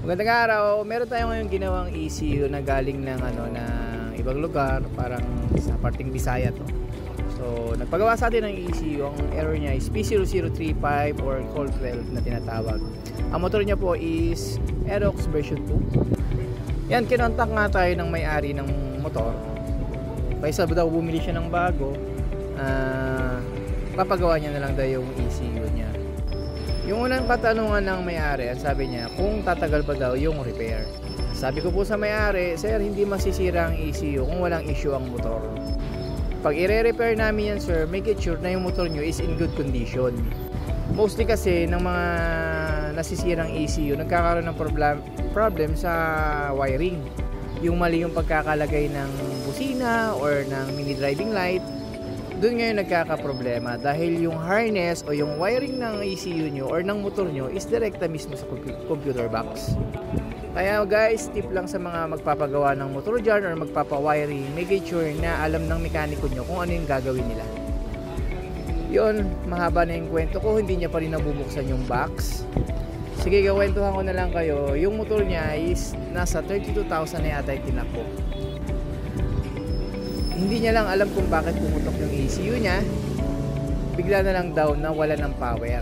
Magandang araw. Meron tayo ngayon ginawang ECU na galing ng ng ibang lugar, parang sa parting Bisaya to. So, nagpagawa sa atin ng ECU. Ang error niya is P0035 or Col 12 na tinatawag. Ang motor niya po is Aerox version 2. Yan, kinontak nga tayo ng may-ari ng motor. Kaysa daw bumili siya ng bago, papagawa niya na lang daw yung ECU niya. Yung unang katanungan ng may-ari, sabi niya kung tatagal ba daw yung repair. Sabi ko po sa may-ari, sir, hindi masisira ang ECU kung walang issue ang motor. Pag i-repair namin yan, sir, make it sure na yung motor nyo is in good condition. Mostly kasi ng mga nasisirang ECU, nagkakaroon ng problem sa wiring. Yung mali yung pagkakalagay ng busina or ng mini driving light, doon ngayon nagkakaproblema dahil yung harness o yung wiring ng ECU nyo or ng motor nyo is direkta mismo sa computer box. Kaya guys, tip lang sa mga magpapagawa ng motor dyan or magpapawiring, make sure na alam ng mekaniko nyo kung ano yung gagawin nila. Yun, mahaba na yung kwento ko, hindi niya pa rin nabubuksan yung box. Sige, kwentuhan ko na lang kayo. Yung motor niya is nasa 32,000 na yata yung tinakbo. Hindi niya lang alam kung bakit pumutok yung ECU niya. Bigla na lang down na wala ng power,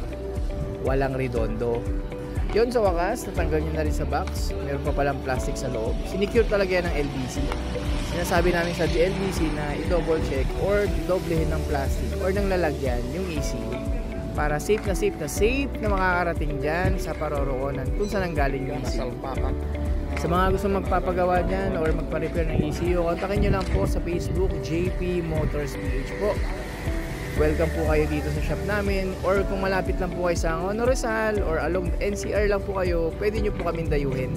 walang redondo. Yun, sa wakas natanggal niya na rin sa box. Meron pa palang plastic sa loob. Sinicure talaga yan ng LBC. Sinasabi namin sa LBC na i-double check or doblehin ng plastic or ng lalagyan yung ECU para safe na makakarating dyan sa paroroonan kung saan ang galing yung ECU. Sa mga gusto magpapagawa dyan or magpa-repair ng ECU, kontakin nyo lang po sa Facebook, JP Motors PH po. Welcome po kayo dito sa shop namin, or kung malapit lang po kayo sa Angono Rizal or along NCR lang po kayo, pwede nyo po kaming dayuhin.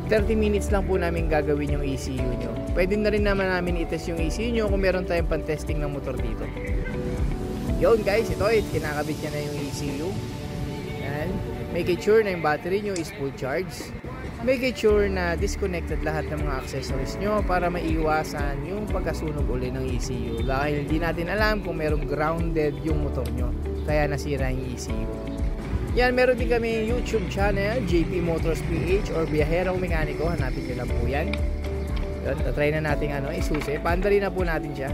30 minutes lang po namin gagawin yung ECU nyo. Pwede na rin naman namin i-test yung ECU nyo kung meron tayong pan-testing ng motor dito. Yun guys, ito kinakabit niya na yung ECU. Yan. Make it sure na yung battery nyo is full charge. Make it sure na disconnected lahat ng mga accessories nyo para maiwasan yung pagkasunog uli ng ECU dahil hindi natin alam kung merong grounded yung motor nyo kaya nasira yung ECU. Yan, meron din kami YouTube channel, JP Motors PH or Biyaherong Mekaniko. Hanapin nyo lang po yan. Yun, tatry na natin isusi. Paandali na po natin siya.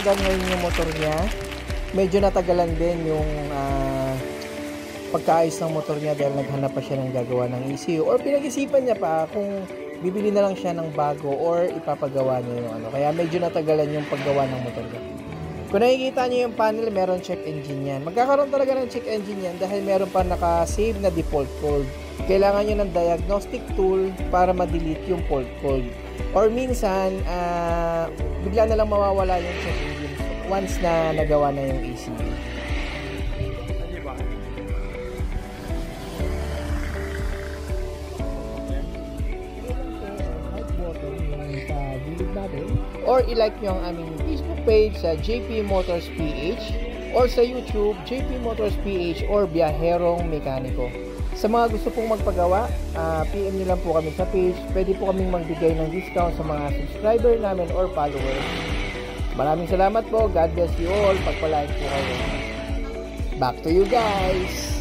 Ngayon yung motor niya, medyo natagalan din yung pagkaayos ng motor niya dahil naghanap pa siya ng gagawa ng ECU or pinag-isipan niya pa kung bibili na lang siya ng bago or ipapagawa niya yung kaya medyo natagalan yung paggawa ng motor niya. Kung nakikita niyo yung panel, meron check engine yan. Magkakaroon talaga ng check engine yan dahil meron pa naka-save na default code. Kailangan niyo ng diagnostic tool para ma-delete yung fault code. Or minsan, bigla na lang mawawala yung check engine once na nagawa na yung ECU. Or i-like nyo ang aming Facebook page sa JP Motors PH or sa YouTube, JP Motors PH or Biyaherong Mekaniko. Sa mga gusto pong magpagawa, PM nyo lang po kami sa page. Pwede po kaming magbigay ng discount sa mga subscriber namin or followers. Maraming salamat po. God bless you all. Pagpalain po kayo. Back to you guys.